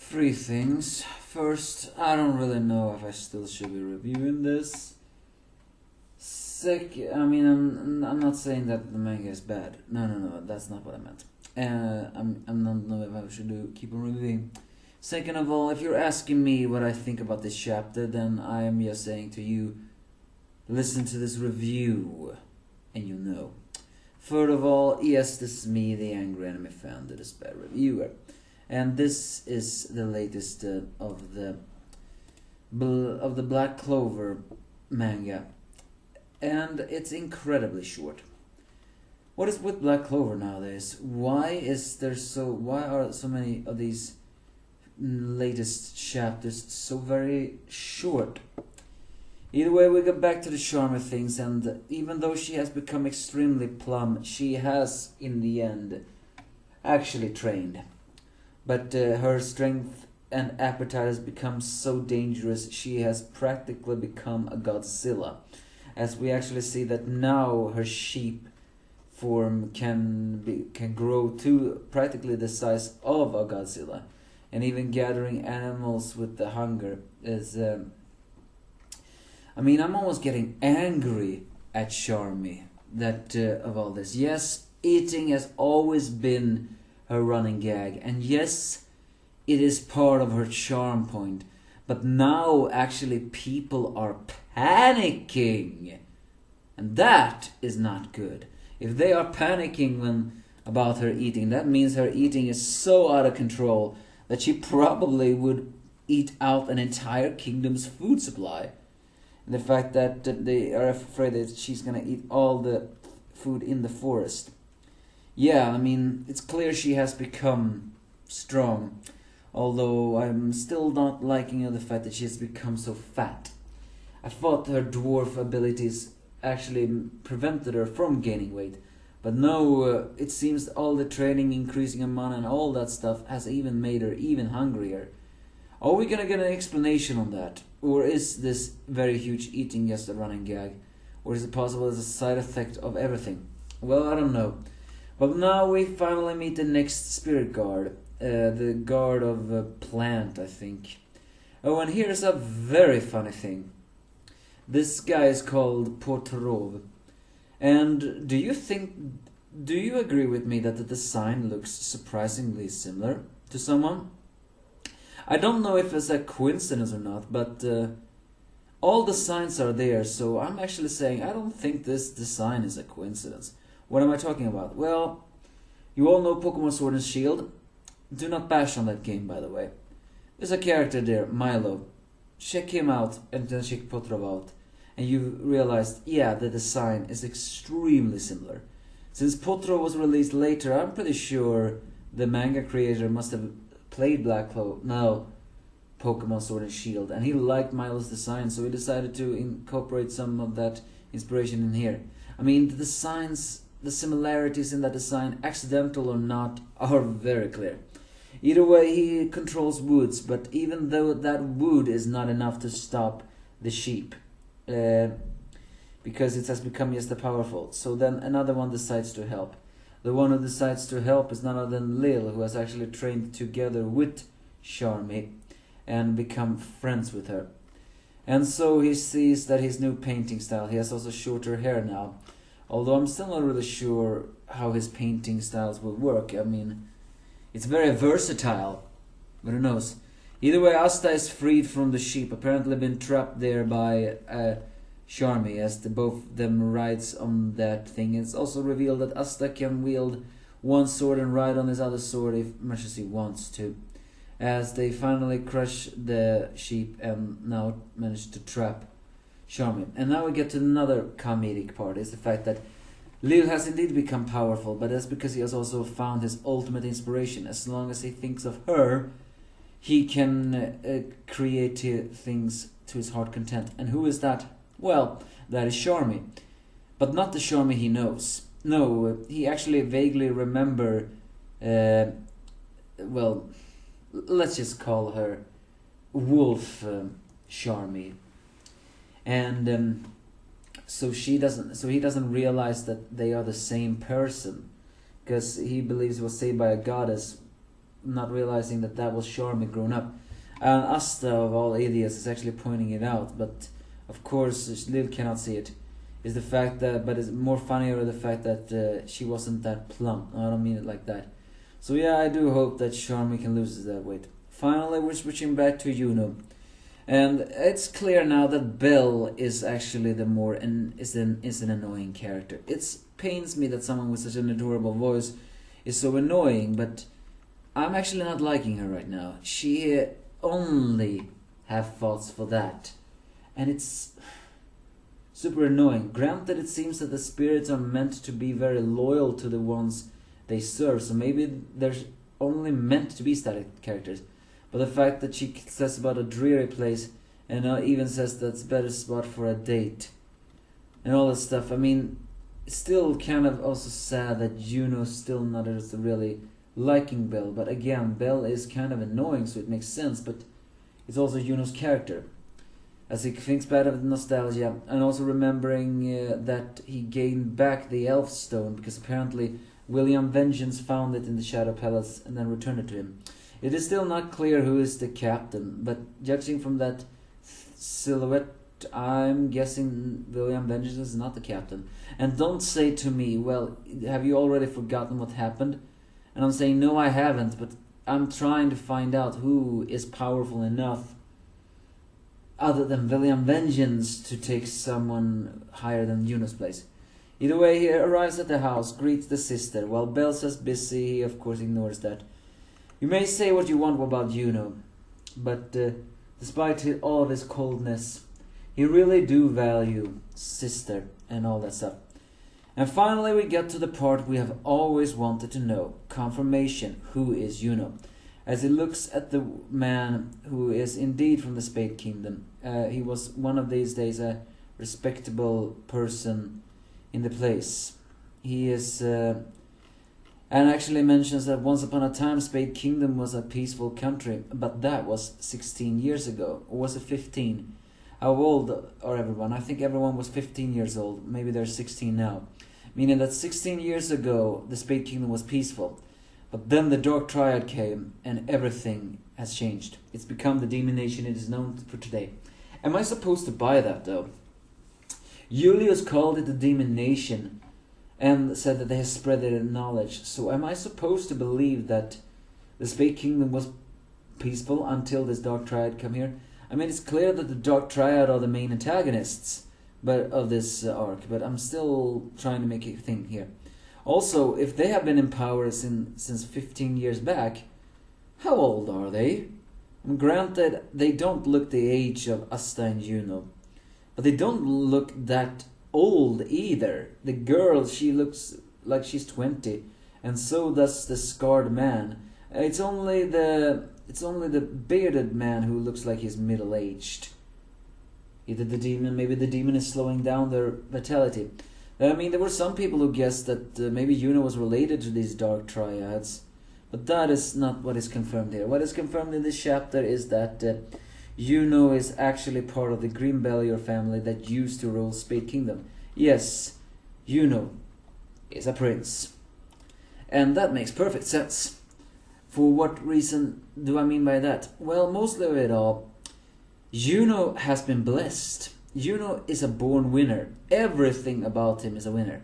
Three things. First, I don't really know if I still should be reviewing this. Second, I mean, I'm not saying that the manga is bad. No, that's not what I meant. I'm not know if I should keep on reviewing. Second of all, if you're asking me what I think about this chapter, then I am just saying to you, listen to this review, and you know. Third of all, yes, this is me, the angry anime fan, the despair reviewer. And this is the latest of the Black Clover manga, and it's incredibly short. What is with Black Clover nowadays? Why are so many of these latest chapters so very short? Either way, we go back to the charm of things, and even though she has become extremely plump, she has in the end actually trained. But her strength and appetite has become so dangerous, she has practically become a Godzilla. As we actually see that now her sheep form can grow to practically the size of a Godzilla. And even gathering animals with the hunger is... I'm almost getting angry at Charmy that of all this. Yes, eating has always been her running gag, and yes, it is part of her charm point, but now actually people are panicking, and that is not good. If they are panicking about her eating, that means her eating is so out of control that she probably would eat out an entire kingdom's food supply. And the fact that they are afraid that she's gonna eat all the food in the forest. Yeah, it's clear she has become strong, although I'm still not liking the fact that she has become so fat. I thought her dwarf abilities actually prevented her from gaining weight, but no, it seems all the training, increasing her mana and all that stuff has even made her even hungrier. Are we gonna get an explanation on that? Or is this very huge eating just a running gag? Or is it possible as a side effect of everything? Well, I don't know. But now we finally meet the next spirit guard, the guard of a plant, I think. Oh, and here's a very funny thing. This guy is called Portorov. And do you agree with me that the design looks surprisingly similar to someone? I don't know if it's a coincidence or not, but all the signs are there, so I'm actually saying I don't think this design is a coincidence. What am I talking about? Well, you all know Pokemon Sword and Shield. Do not bash on that game, by the way. There's a character there, Milo. Check him out and then check Potrov out. And you realized, yeah, the design is extremely similar. Since Potrov was released later, I'm pretty sure the manga creator must have played Pokemon Sword and Shield, and he liked Milo's design, so he decided to incorporate some of that inspiration in here. The designs, the similarities in that design, accidental or not, are very clear. Either way, he controls woods, but even though that wood is not enough to stop the sheep, because it has become just powerful, so then another one decides to help. The one who decides to help is none other than Lil, who has actually trained together with Charmy and become friends with her. And so he sees that his new painting style, he has also shorter hair now. Although I'm still not really sure how his painting styles will work. It's very versatile, but who knows. Either way, Asta is freed from the sheep, apparently been trapped there by Charmy, as both of them rides on that thing. It's also revealed that Asta can wield one sword and ride on his other sword if much as he wants to, as they finally crush the sheep and now manage to trap Charmy. And now we get to another comedic part, is the fact that Lil has indeed become powerful, but that's because he has also found his ultimate inspiration. As long as he thinks of her, he can create things to his heart content. And who is that? Well, that is Charmy. But not the Charmy he knows. No, he actually vaguely remember, let's just call her Wolf Charmy. And so he doesn't realize that they are the same person, because he believes he was saved by a goddess not realizing that that was Charmy grown up. And Asta, of all idiots, is actually pointing it out, but of course Liv cannot see it. Is the fact that, but it's more funnier the fact that she wasn't that plump. No, I don't mean it like that. So yeah, I do hope that Charmy can lose that weight. Finally, we're switching back to Juno. And it's clear now that Belle is actually the more is an annoying character. It pains me that someone with such an adorable voice is so annoying, but I'm actually not liking her right now. She only have thoughts for that, and it's super annoying. Granted, it seems that the spirits are meant to be very loyal to the ones they serve, so maybe they're only meant to be static characters. But the fact that she says about a dreary place and even says that's a better spot for a date and all that stuff, I mean, it's still kind of also sad that Juno's still not really liking Belle. But again, Belle is kind of annoying, so it makes sense, but it's also Juno's character. As he thinks back of nostalgia and also remembering that he gained back the elf stone because apparently William Vengeance found it in the Shadow Palace and then returned it to him. It is still not clear who is the captain, but judging from that silhouette, I'm guessing William Vengeance is not the captain. And don't say to me, well, have you already forgotten what happened? And I'm saying, no, I haven't, but I'm trying to find out who is powerful enough other than William Vengeance to take someone higher than Juno's place. Either way, he arrives at the house, greets the sister. While Belle says busy, he of course ignores that. You may say what you want about Juno, but despite all of his coldness, he really do value sister and all that stuff. And finally we get to the part we have always wanted to know. Confirmation, who is Juno? As he looks at the man who is indeed from the Spade Kingdom. He was one of these days a respectable person in the place. He is... and actually mentions that once upon a time Spade Kingdom was a peaceful country, but that was 16 years ago. Or was it 15? How old are everyone? I think everyone was 15 years old. Maybe they're 16 now. Meaning that 16 years ago the Spade Kingdom was peaceful. But then the Dark Triad came and everything has changed. It's become the demon nation it is known for today. Am I supposed to buy that though? Julius called it the demon nation and said that they have spread their knowledge. So am I supposed to believe that the Spade Kingdom was peaceful until this Dark Triad come here? I mean, it's clear that the Dark Triad are the main antagonists of this arc, but I'm still trying to make a thing here. Also, if they have been in power since 15 years back, how old are they? And granted, they don't look the age of Asta and Juno, but they don't look that old either. The girl, she looks like she's 20, and so does the scarred man. It's only the bearded man who looks like he's middle-aged. Either maybe the demon is slowing down their vitality. I mean, there were some people who guessed that maybe Juno was related to these Dark Triads, but that is not what is confirmed here. What is confirmed in this chapter is that Juno is actually part of the Greenbellier family that used to rule Spade Kingdom. Yes, Juno is a prince. And that makes perfect sense. For what reason do I mean by that? Well, mostly of it all, Juno has been blessed. Juno is a born winner. Everything about him is a winner.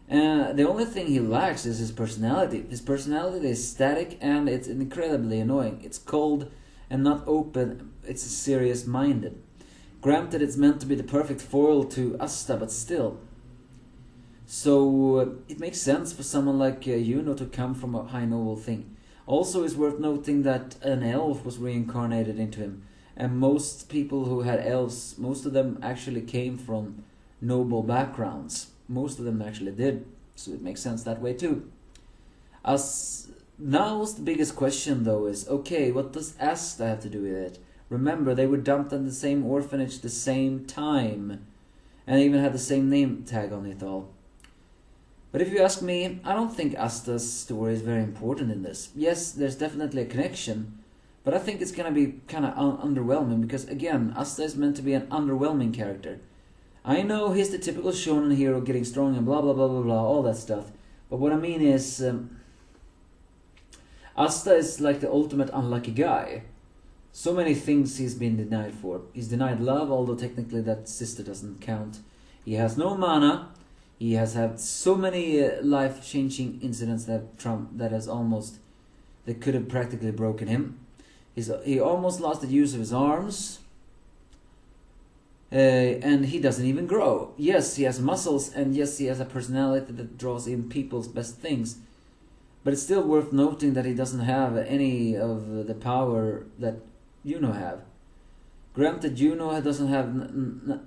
The only thing he lacks is his personality. His personality is static and it's incredibly annoying. It's cold and not open. It's serious-minded. Granted, it's meant to be the perfect foil to Asta, but still. So it makes sense for someone like Juno to come from a high noble thing. Also, it's worth noting that an elf was reincarnated into him. And most people who had elves, most of them actually came from noble backgrounds. Most of them actually did, so it makes sense that way too. Now the biggest question though is, okay, what does Asta have to do with it? Remember, they were dumped in the same orphanage the same time, and they even had the same name tag on it all. But if you ask me, I don't think Asta's story is very important in this. Yes, there's definitely a connection, but I think it's gonna be kind of underwhelming because, again, Asta is meant to be an underwhelming character. I know he's the typical shonen hero getting strong and blah blah blah blah blah, all that stuff. But what I mean is, Asta is like the ultimate unlucky guy. So many things he's been denied for. He's denied love, although technically that sister doesn't count. He has no mana. He has had so many life-changing incidents that could have practically broken him. He almost lost the use of his arms. And he doesn't even grow. Yes, he has muscles, and yes, he has a personality that draws in people's best things. But it's still worth noting that he doesn't have any of the power that Juno have. Granted, Juno doesn't have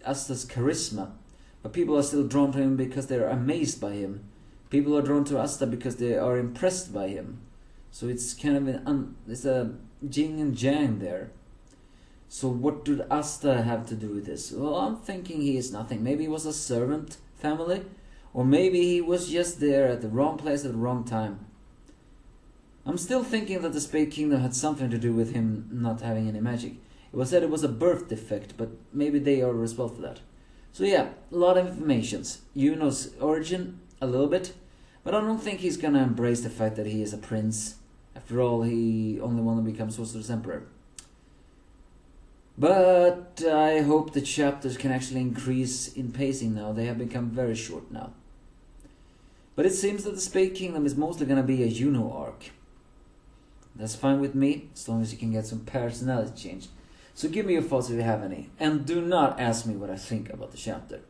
Asta's charisma, but people are still drawn to him because they are amazed by him. People are drawn to Asta because they are impressed by him. So it's kind of it's a yin and yang there. So what did Asta have to do with this? Well, I'm thinking he is nothing. Maybe he was a servant family, or maybe he was just there at the wrong place at the wrong time. I'm still thinking that the Spade Kingdom had something to do with him not having any magic. It was said it was a birth defect, but maybe they are responsible for that. So yeah, a lot of informations. Juno's origin, a little bit, but I don't think he's gonna embrace the fact that he is a prince. After all, he only wanted to become Sorcerer's Emperor. But I hope the chapters can actually increase in pacing now. They have become very short now. But it seems that the Spade Kingdom is mostly going to be a Juno arc. That's fine with me, as long as you can get some personality change. So give me your thoughts if you have any. And do not ask me what I think about the chapter.